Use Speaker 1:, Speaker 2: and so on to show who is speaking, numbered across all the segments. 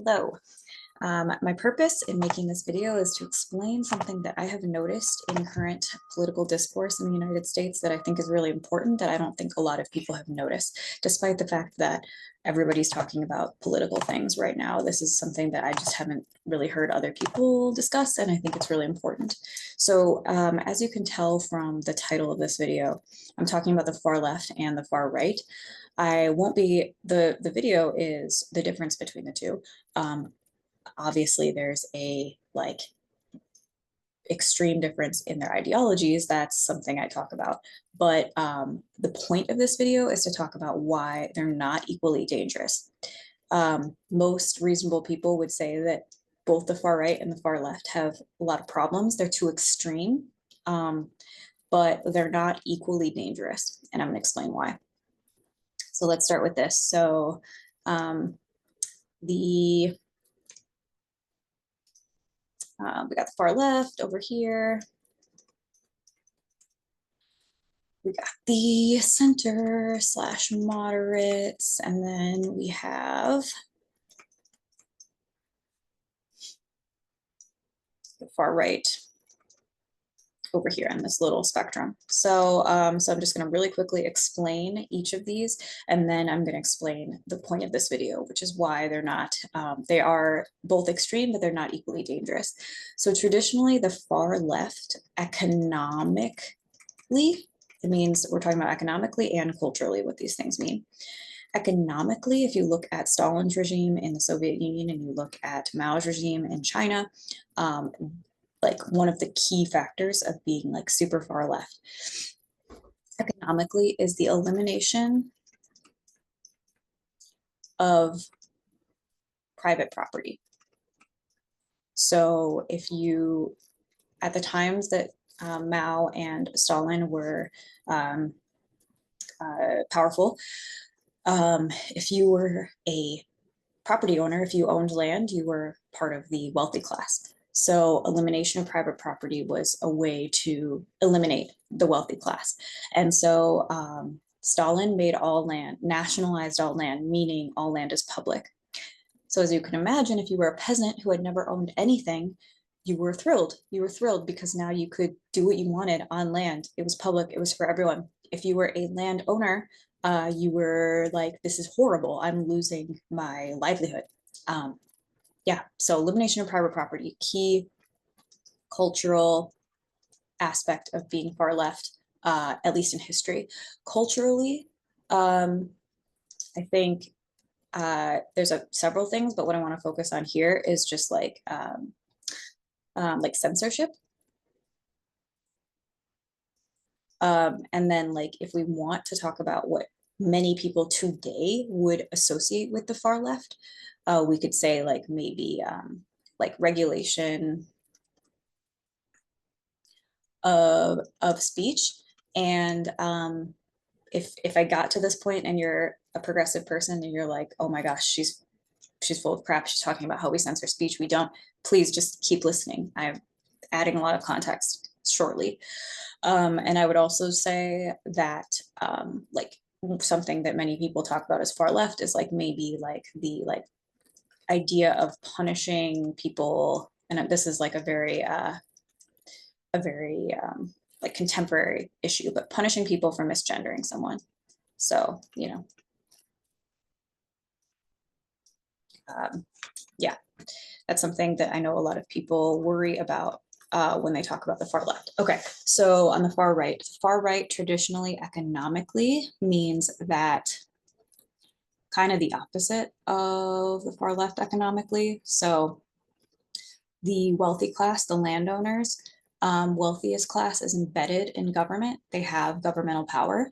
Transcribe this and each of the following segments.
Speaker 1: Hello. My purpose in making this video is to explain something that I have noticed in current political discourse in the United States that I think is really important that I don't think a lot of people have noticed, despite the fact that everybody's talking about political things right now. This is something that I just haven't really heard other people discuss, and I think it's really important. So as you can tell from the title of this video, I'm talking about the far left and the far right. I won't be, the video is the difference between the two. Obviously there's a extreme difference in their ideologies. That's something I talk about. But the point of this video is to talk about why they're not equally dangerous. Most reasonable people would say that both the far right and the far left have a lot of problems. They're too extreme, but they're not equally dangerous. And I'm going to explain why. So let's start with this. So we got the far left over here. We got the center / moderates, and then we have the far right over here in this little spectrum. So, so I'm just going to really quickly explain each of these, and then I'm going to explain the point of this video, which is why they're not, they are both extreme, but they're not equally dangerous. So traditionally, the far left economically, it means we're talking about economically and culturally what these things mean. Economically, if you look at Stalin's regime in the Soviet Union and you look at Mao's regime in China, like one of the key factors of being like super far left economically is the elimination of private property. So if you, at the times that Mao and Stalin were powerful, if you were a property owner, if you owned land, you were part of the wealthy class. So elimination of private property was a way to eliminate the wealthy class. And so Stalin made all land, nationalized all land, meaning all land is public. So as you can imagine, if you were a peasant who had never owned anything, you were thrilled. You were thrilled because now you could do what you wanted on land. It was public, it was for everyone. If you were a landowner, you were like, this is horrible, I'm losing my livelihood. Yeah, so elimination of private property, key cultural aspect of being far left, at least in history. Culturally, I think there's several things, but what I want to focus on here is just like censorship. And then like if we want to talk about what many people today would associate with the far left, we could say like maybe like regulation of speech. And if I got to this point and you're a progressive person and you're like, oh my gosh, she's full of crap, she's talking about how we censor speech, we don't, please just keep listening. I'm adding a lot of context shortly. And I would also say that like something that many people talk about as far left is like maybe like the idea of punishing people, and this is like a very like contemporary issue, but punishing people for misgendering someone. So, you know, yeah, that's something that I know a lot of people worry about when they talk about the far left. Okay, so on the far right traditionally economically means that kind of the opposite of the far left economically. So the wealthy class, the landowners, wealthiest class is embedded in government. They have governmental power.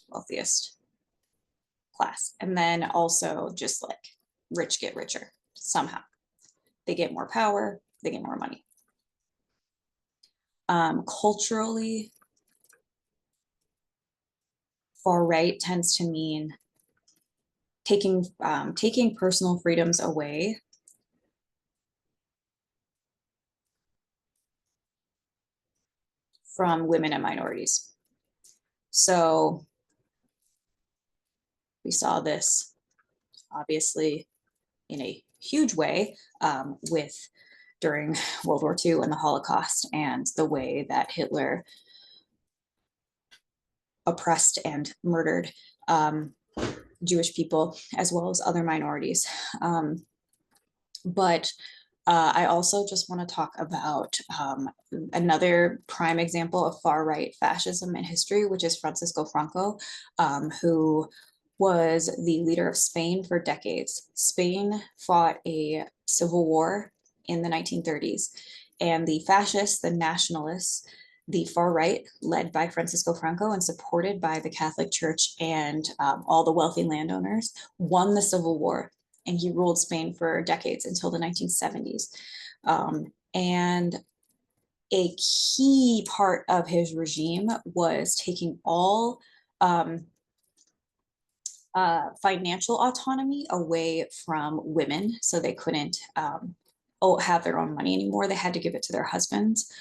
Speaker 1: Wealthiest class. And then also just like rich get richer somehow. They get more power, they get more money. Culturally, far right tends to mean taking personal freedoms away from women and minorities. So we saw this obviously in a huge way with during World War II and the Holocaust, and the way that Hitler oppressed and murdered Jewish people as well as other minorities. But I also just want to talk about another prime example of far-right fascism in history, which is Francisco Franco, who was the leader of Spain for decades. Spain fought a civil war in the 1930s, and the fascists, the nationalists, the far right, led by Francisco Franco and supported by the Catholic Church and all the wealthy landowners, won the civil war, and he ruled Spain for decades until the 1970s. And a key part of his regime was taking all financial autonomy away from women, so they couldn't have their own money anymore. They had to give it to their husbands.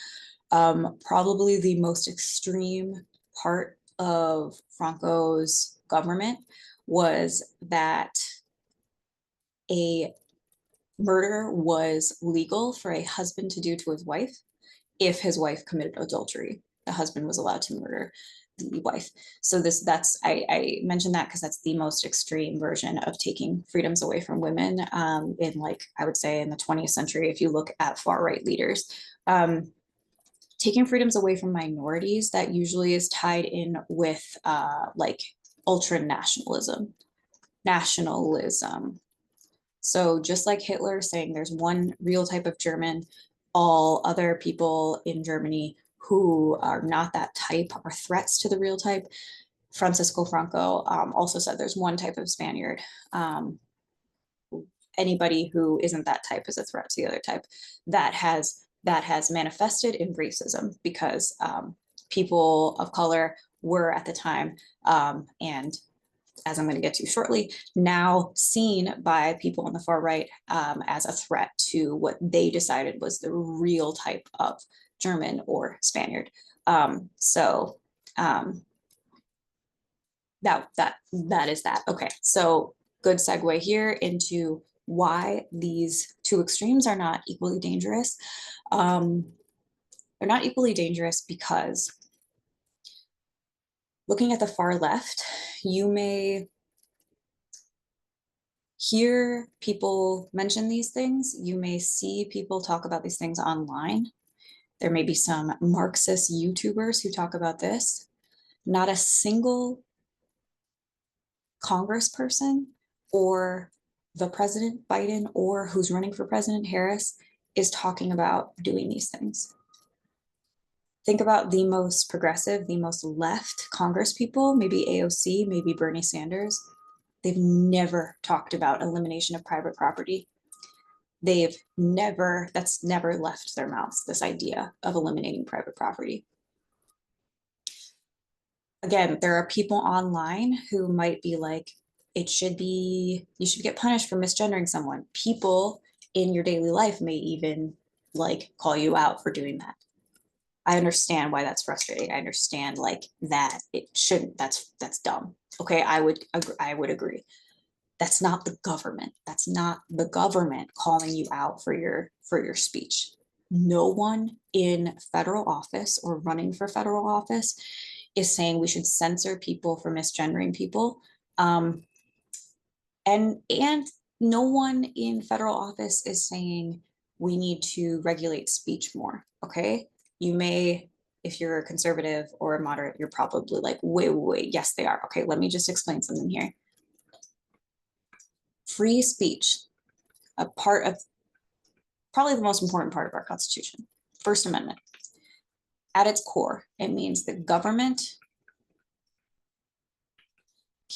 Speaker 1: Probably the most extreme part of Franco's government was that a murder was legal for a husband to do to his wife if his wife committed adultery. The husband was allowed to murder the wife. So I mentioned that because that's the most extreme version of taking freedoms away from women in, like, I would say in the 20th century, if you look at far right leaders. Taking freedoms away from minorities, that usually is tied in with like ultra nationalism. So just like Hitler saying there's one real type of German, all other people in Germany who are not that type are threats to the real type. Francisco Franco also said there's one type of Spaniard. Anybody who isn't that type is a threat to the other type. That has manifested in racism, because people of color were at the time, and as I'm going to get to shortly, now seen by people on the far right as a threat to what they decided was the real type of German or Spaniard. That is that. Okay, so good segue here into why these two extremes are not equally dangerous. They're not equally dangerous because looking at the far left, you may hear people mention these things. You may see people talk about these things online. There may be some Marxist YouTubers who talk about this. Not a single congressperson or the president, Biden, or who's running for president, Harris, is talking about doing these things. Think about the most progressive, the most left Congress people, maybe AOC, maybe Bernie Sanders. They've never talked about elimination of private property. That's never left their mouths, this idea of eliminating private property. Again, there are people online who might be like, you should get punished for misgendering someone. People in your daily life may even like call you out for doing that. I understand why that's frustrating. I understand like that it shouldn't, that's dumb. Okay, I would agree. That's not the government. That's not the government calling you out for your speech. No one in federal office or running for federal office is saying we should censor people for misgendering people. And no one in federal office is saying we need to regulate speech more. Okay, you may, if you're a conservative or a moderate, you're probably like, wait, yes, they are. Okay, let me just explain something here. Free speech, a part of probably the most important part of our Constitution, First Amendment. At its core, it means the government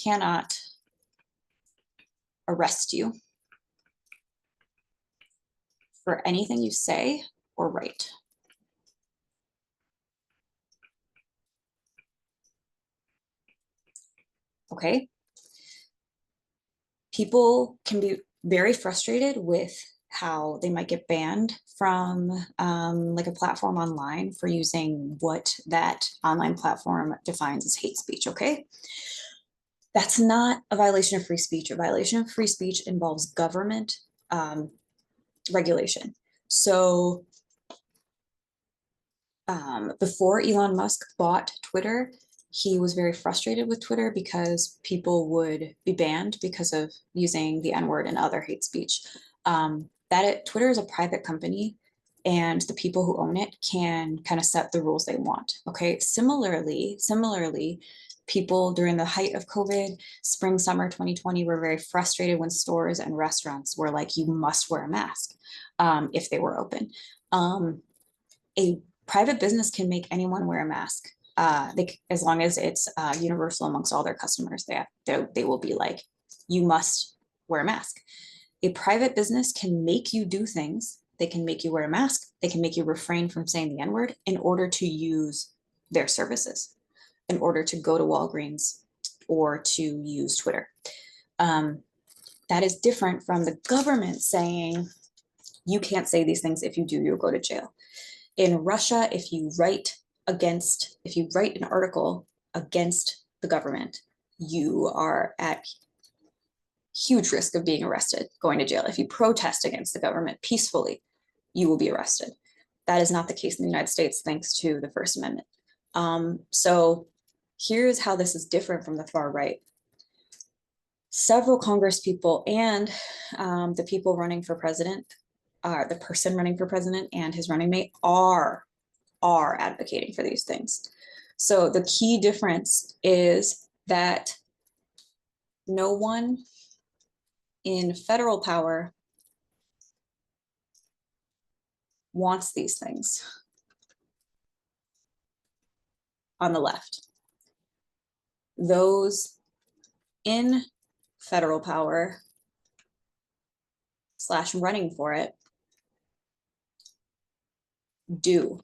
Speaker 1: cannot arrest you for anything you say or write. Okay? People can be very frustrated with how they might get banned from like a platform online for using what that online platform defines as hate speech, okay? That's not a violation of free speech. A violation of free speech involves government regulation. So before Elon Musk bought Twitter, he was very frustrated with Twitter because people would be banned because of using the N-word and other hate speech. Twitter is a private company, and the people who own it can kind of set the rules they want. Okay. Similarly, people during the height of COVID, spring, summer 2020, were very frustrated when stores and restaurants were like, you must wear a mask if they were open. A private business can make anyone wear a mask. As long as it's universal amongst all their customers, they will be like, you must wear a mask. A private business can make you do things. They can make you wear a mask. They can make you refrain from saying the N-word in order to use their services, in order to go to Walgreens or to use Twitter. That is different from the government saying, you can't say these things. If you do, you'll go to jail. In Russia, if you write an article against the government, you are at huge risk of being arrested, going to jail. If you protest against the government peacefully, you will be arrested. That is not the case in the United States, thanks to the First Amendment. So here's how this is different from the far right. Several Congress people and the people running for president, the person running for president and his running mate are advocating for these things. So the key difference is that no one in federal power wants these things on the left. Those in federal power / running for it do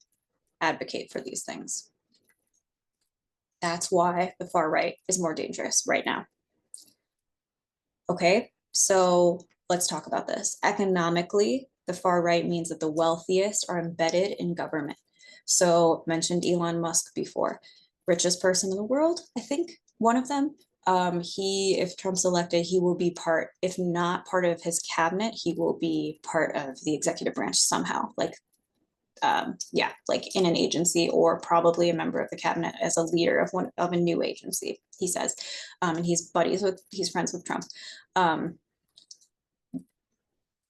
Speaker 1: advocate for these things. That's why the far right is more dangerous right now. Okay, so let's talk about this. Economically, the far right means that the wealthiest are embedded in government. So mentioned Elon Musk before, richest person in the world, I think, one of them. If Trump's elected, he will be part, if not part of his cabinet, he will be part of the executive branch somehow, like in an agency, or probably a member of the cabinet as a leader of a new agency, he says. And he's friends with Trump.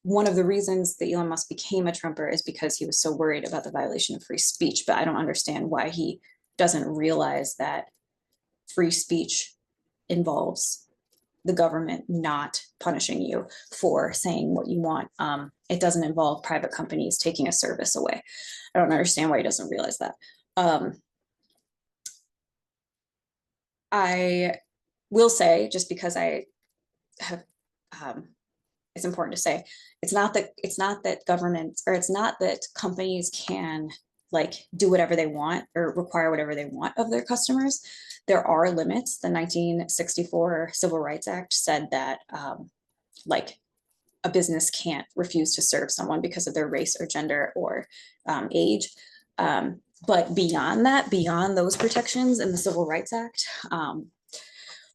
Speaker 1: One of the reasons that Elon Musk became a Trumper is because he was so worried about the violation of free speech, but I don't understand why he doesn't realize that free speech involves the government not punishing you for saying what you want. It doesn't involve private companies taking a service away. I don't understand why he doesn't realize that. I will say, just because I have, it's important to say, it's not that governments, or it's not that companies can like do whatever they want or require whatever they want of their customers. There are limits. The 1964 Civil Rights Act said that like a business can't refuse to serve someone because of their race or gender or age. But beyond that, beyond those protections in the Civil Rights Act,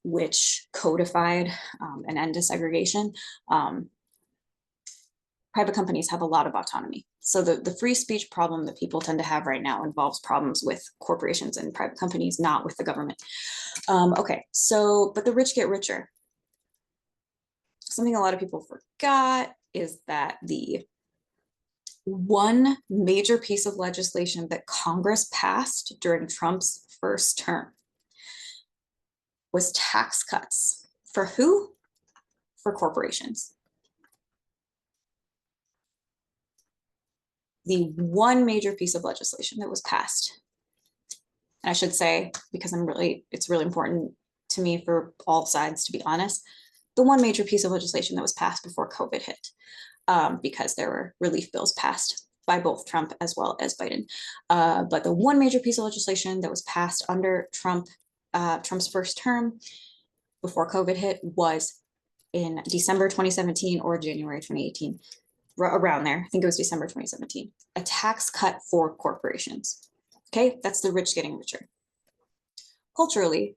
Speaker 1: which codified an end to segregation, private companies have a lot of autonomy. So the free speech problem that people tend to have right now involves problems with corporations and private companies, not with the government. Okay, so, but the rich get richer. Something a lot of people forgot is that the one major piece of legislation that Congress passed during Trump's first term was tax cuts. For who? For corporations. The one major piece of legislation that was passed, and I should say, because it's really important to me for all sides to be honest, the one major piece of legislation that was passed before COVID hit, because there were relief bills passed by both Trump as well as Biden. But the one major piece of legislation that was passed under Trump's first term before COVID hit was in December 2017 or January 2018. around there. I think it was December 2017. A tax cut for corporations. Okay, that's the rich getting richer. Culturally,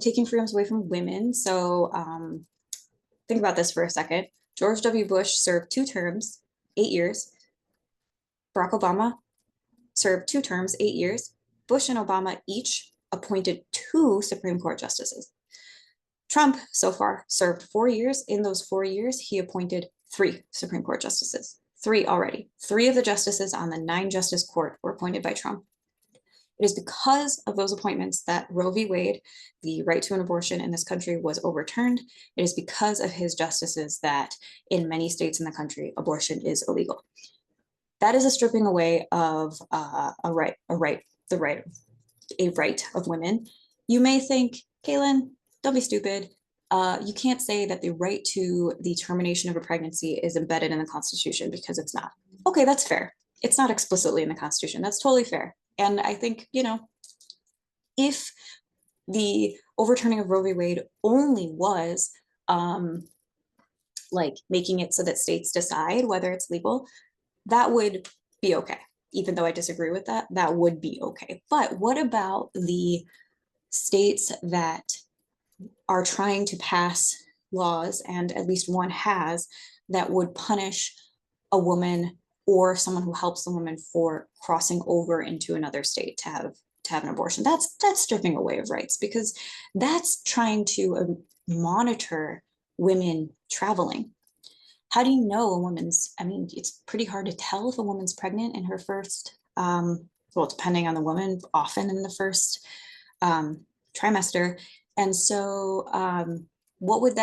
Speaker 1: taking freedoms away from women. So think about this for a second. George W. Bush served 2 terms, 8 years. Barack Obama served 2 terms, 8 years. Bush and Obama each appointed 2 Supreme Court justices. Trump so far served 4 years. In those 4 years, he appointed 3 Supreme Court justices. 3 already. 3 of the justices on the 9 justice court were appointed by Trump. It is because of those appointments that Roe v. Wade, the right to an abortion in this country, was overturned. It is because of his justices that in many states in the country, abortion is illegal. That is a stripping away of a right of women. You may think, Kaylin, don't be stupid. You can't say that the right to the termination of a pregnancy is embedded in the Constitution, because it's not. Okay, that's fair. It's not explicitly in the Constitution. That's totally fair. And I think, if the overturning of Roe v. Wade only was like making it so that states decide whether it's legal, that would be okay. Even though I disagree with that, that would be okay. But what about the states that are trying to pass laws, and at least one has, that would punish a woman or someone who helps the woman for crossing over into another state to have an abortion? That's stripping away of rights, because that's trying to monitor women traveling. How do you know a woman's, it's pretty hard to tell if a woman's pregnant in her first, well, depending on the woman, often in the first trimester. And so what would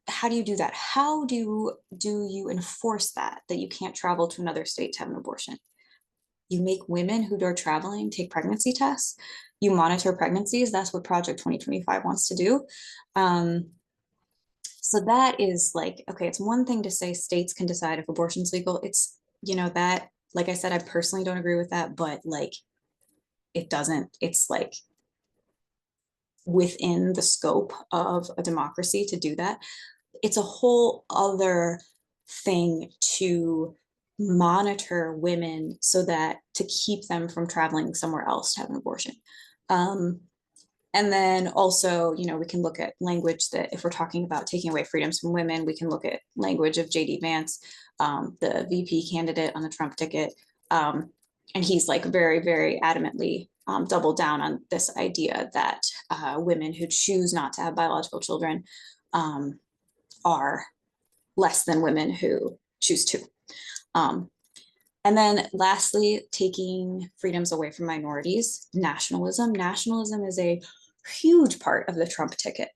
Speaker 1: how do you do that? How do you enforce that you can't travel to another state to have an abortion? You make women who are traveling take pregnancy tests. You monitor pregnancies. That's what Project 2025 wants to do. So that is like, okay, it's one thing to say states can decide if abortion's legal. It's, that, like I said, I personally don't agree with that, but like, it doesn't, it's like within the scope of a democracy to do that. It's a whole other thing to monitor women so that to keep them from traveling somewhere else to have an abortion. And then also, we can look at language that if we're talking about taking away freedoms from women, we can look at language of J.D. Vance, the VP candidate on the Trump ticket. And he's like very, very adamantly doubled down on this idea that women who choose not to have biological children are less than women who choose to. And then lastly, taking freedoms away from minorities, nationalism. Nationalism is a huge part of the Trump ticket.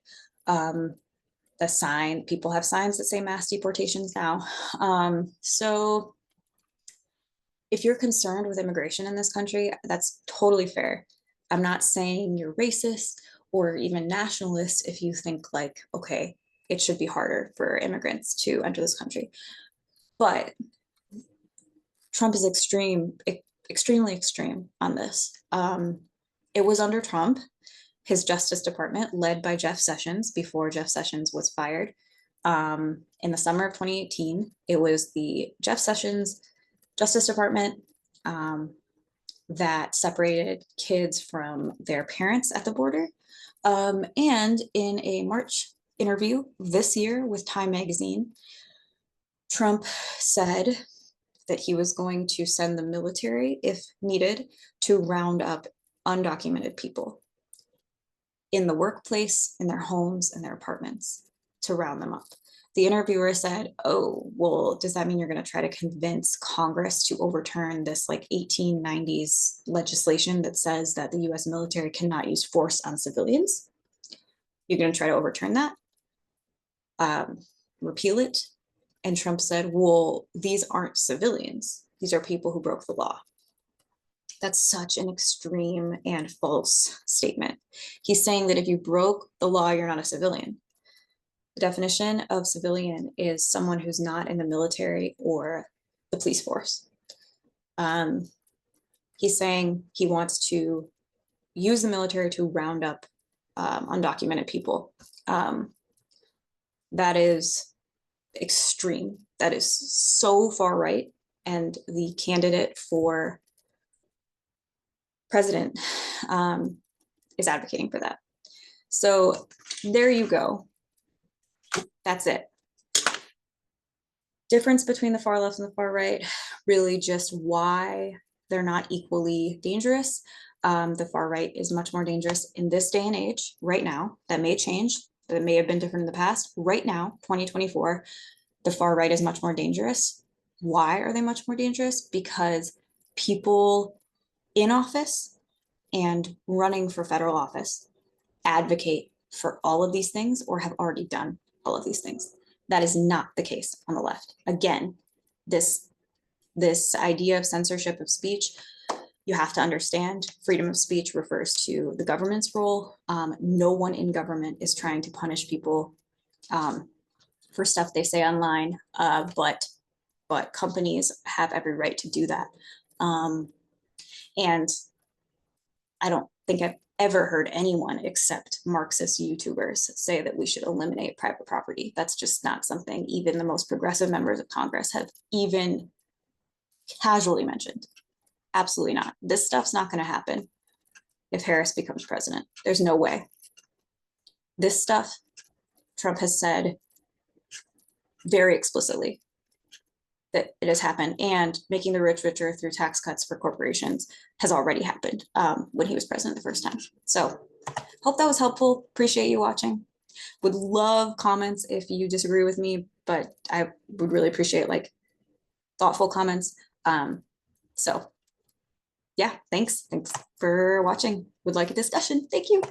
Speaker 1: The sign, people have signs that say mass deportations now. So if you're concerned with immigration in this country, that's totally fair. I'm not saying you're racist or even nationalist if you think like, okay, it should be harder for immigrants to enter this country. But Trump is extremely extreme on this. It was under Trump, his Justice Department, led by Jeff Sessions before Jeff Sessions was fired. In the summer of 2018, it was the Jeff Sessions Justice Department that separated kids from their parents at the border. And in a March interview this year with Time Magazine, Trump said that he was going to send the military, if needed, to round up undocumented people in the workplace, in their homes, in their apartments, to round them up. The interviewer said, oh, well, does that mean you're going to try to convince Congress to overturn this like 1890s legislation that says that the US military cannot use force on civilians? You're going to try to overturn that? Repeal it? And Trump said, well, these aren't civilians. These are people who broke the law. That's such an extreme and false statement. He's saying that if you broke the law, you're not a civilian. The definition of civilian is someone who's not in the military or the police force. He's saying he wants to use the military to round up undocumented people. That is extreme. That is so far right. And the candidate for president is advocating for that. So there you go. That's it. Difference between the far left and the far right, really just why they're not equally dangerous. The far right is much more dangerous in this day and age, right now. That may change. That may have been different in the past. Right now, 2024, the far right is much more dangerous. Why are they much more dangerous? Because people in office and running for federal office advocate for all of these things or have already done all of these things. That is not the case on the left. Again, this idea of censorship of speech, you have to understand freedom of speech refers to the government's role. No one in government is trying to punish people for stuff they say online, but companies have every right to do that. And I don't think I've ever heard anyone except Marxist YouTubers say that we should eliminate private property. That's just not something even the most progressive members of Congress have even casually mentioned. Absolutely not. This stuff's not going to happen if Harris becomes president. There's no way. This stuff, Trump has said very explicitly that it has happened, and making the rich richer through tax cuts for corporations has already happened when he was president the first time. So hope that was helpful. Appreciate you watching. Would love comments if you disagree with me, but I would really appreciate like thoughtful comments. So yeah, thanks for watching. Would like a discussion. Thank you.